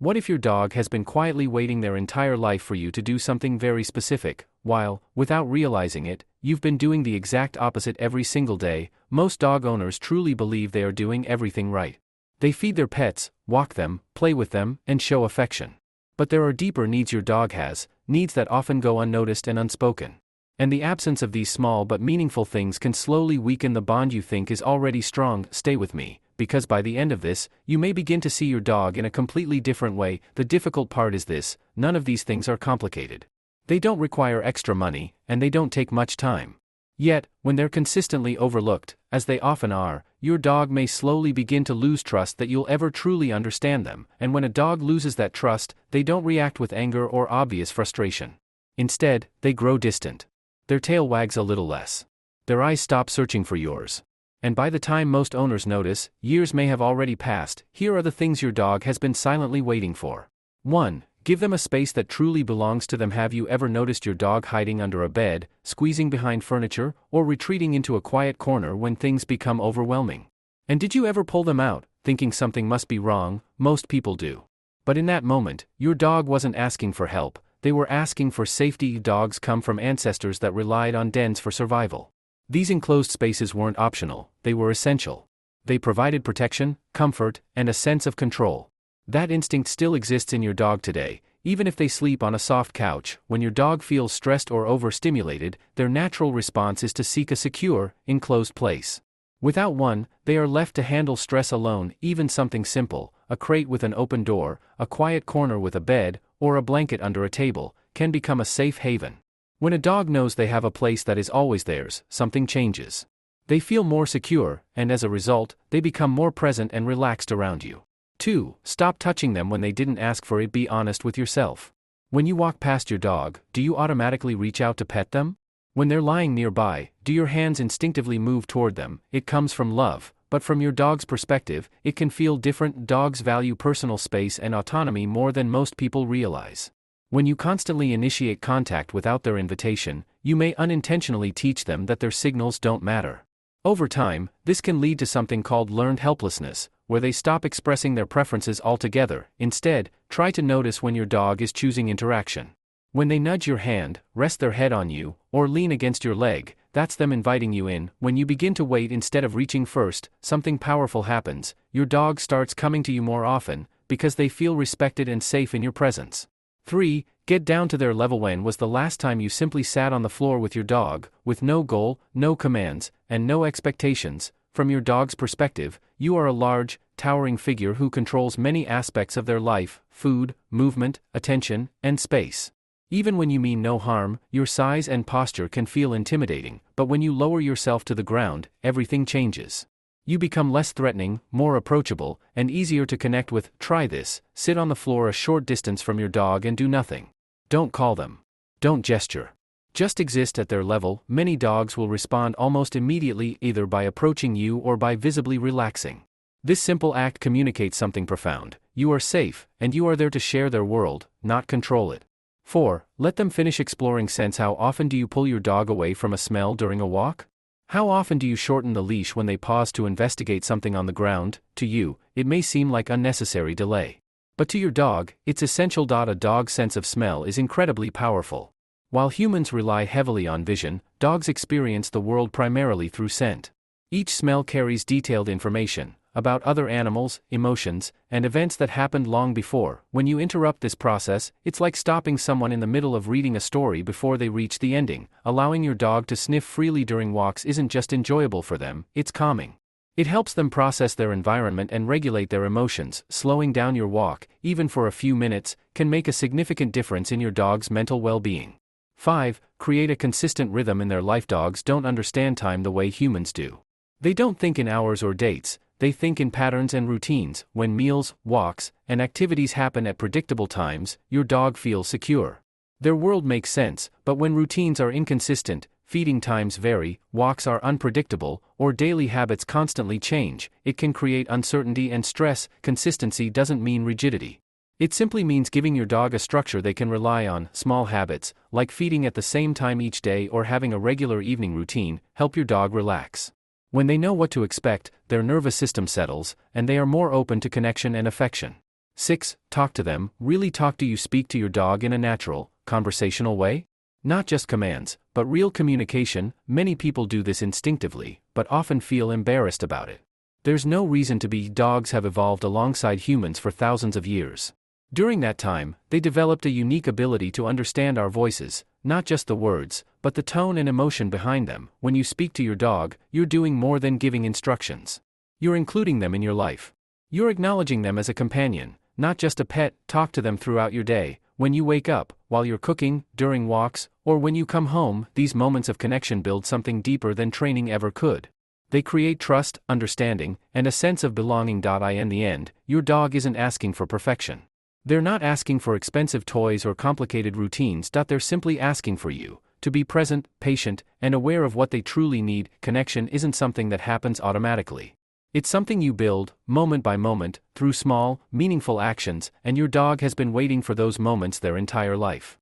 What if your dog has been quietly waiting their entire life for you to do something very specific, while, without realizing it, you've been doing the exact opposite every single day? Most dog owners truly believe they are doing everything right. They feed their pets, walk them, play with them, and show affection. But there are deeper needs your dog has, needs that often go unnoticed and unspoken. And the absence of these small but meaningful things can slowly weaken the bond you think is already strong. Stay with me, because by the end of this, you may begin to see your dog in a completely different way. The difficult part is this: none of these things are complicated. They don't require extra money, and they don't take much time. Yet, when they're consistently overlooked, as they often are, your dog may slowly begin to lose trust that you'll ever truly understand them. And when a dog loses that trust, they don't react with anger or obvious frustration. Instead, they grow distant. Their tail wags a little less. Their eyes stop searching for yours. And by the time most owners notice, years may have already passed. Here are the things your dog has been silently waiting for. 1. Give them a space that truly belongs to them. Have you ever noticed your dog hiding under a bed, squeezing behind furniture, or retreating into a quiet corner when things become overwhelming? And did you ever pull them out, thinking something must be wrong? Most people do. But in that moment, your dog wasn't asking for help. They were asking for safety. Dogs come from ancestors that relied on dens for survival. These enclosed spaces weren't optional, they were essential. They provided protection, comfort, and a sense of control. That instinct still exists in your dog today, even if they sleep on a soft couch. When your dog feels stressed or overstimulated, their natural response is to seek a secure, enclosed place. Without one, they are left to handle stress alone. Even something simple, a crate with an open door, a quiet corner with a bed, or a blanket under a table, can become a safe haven. When a dog knows they have a place that is always theirs, something changes. They feel more secure, and as a result, they become more present and relaxed around you. 2. Stop touching them when they didn't ask for it. Be honest with yourself. When you walk past your dog, do you automatically reach out to pet them? When they're lying nearby, do your hands instinctively move toward them? It comes from love, but from your dog's perspective, it can feel different. Dogs value personal space and autonomy more than most people realize. When you constantly initiate contact without their invitation, you may unintentionally teach them that their signals don't matter. Over time, this can lead to something called learned helplessness, where they stop expressing their preferences altogether. Instead, try to notice when your dog is choosing interaction. When they nudge your hand, rest their head on you, or lean against your leg, that's them inviting you in. When you begin to wait instead of reaching first, something powerful happens. Your dog starts coming to you more often, because they feel respected and safe in your presence. 3. Get down to their level. When was the last time you simply sat on the floor with your dog, with no goal, no commands, and no expectations? From your dog's perspective, you are a large, towering figure who controls many aspects of their life: food, movement, attention, and space. Even when you mean no harm, your size and posture can feel intimidating, but when you lower yourself to the ground, everything changes. You become less threatening, more approachable, and easier to connect with. Try this: sit on the floor a short distance from your dog and do nothing. Don't call them. Don't gesture. Just exist at their level. Many dogs will respond almost immediately, either by approaching you or by visibly relaxing. This simple act communicates something profound: you are safe, and you are there to share their world, not control it. 4. Let them finish exploring. Sense. How often do you pull your dog away from a smell during a walk? How often do you shorten the leash when they pause to investigate something on the ground? To you, it may seem like unnecessary delay. But to your dog, it's essential. A dog's sense of smell is incredibly powerful. While humans rely heavily on vision, dogs experience the world primarily through scent. Each smell carries detailed information about other animals, emotions, and events that happened long before. When you interrupt this process, it's like stopping someone in the middle of reading a story before they reach the ending. Allowing your dog to sniff freely during walks isn't just enjoyable for them, it's calming. It helps them process their environment and regulate their emotions. Slowing down your walk, even for a few minutes, can make a significant difference in your dog's mental well-being. 5. Create a consistent rhythm in their life. Dogs don't understand time the way humans do. They don't think in hours or dates. They think in patterns and routines. When meals, walks, and activities happen at predictable times, your dog feels secure. Their world makes sense, but when routines are inconsistent, feeding times vary, walks are unpredictable, or daily habits constantly change, it can create uncertainty and stress. Consistency doesn't mean rigidity. It simply means giving your dog a structure they can rely on. Small habits, like feeding at the same time each day or having a regular evening routine, help your dog relax. When they know what to expect, their nervous system settles, and they are more open to connection and affection. 6. Talk to them. Really talk. Do you speak to your dog in a natural, conversational way? Not just commands, but real communication. Many people do this instinctively, but often feel embarrassed about it. There's no reason to be. Dogs have evolved alongside humans for thousands of years. During that time, they developed a unique ability to understand our voices, not just the words, but the tone and emotion behind them. When you speak to your dog, you're doing more than giving instructions. You're including them in your life. You're acknowledging them as a companion, not just a pet. Talk to them throughout your day, when you wake up, while you're cooking, during walks, or when you come home. These moments of connection build something deeper than training ever could. They create trust, understanding, and a sense of belonging. In the end, your dog isn't asking for perfection. They're not asking for expensive toys or complicated routines. They're simply asking for you to be present, patient, and aware of what they truly need. Connection isn't something that happens automatically. It's something you build, moment by moment, through small, meaningful actions, and your dog has been waiting for those moments their entire life.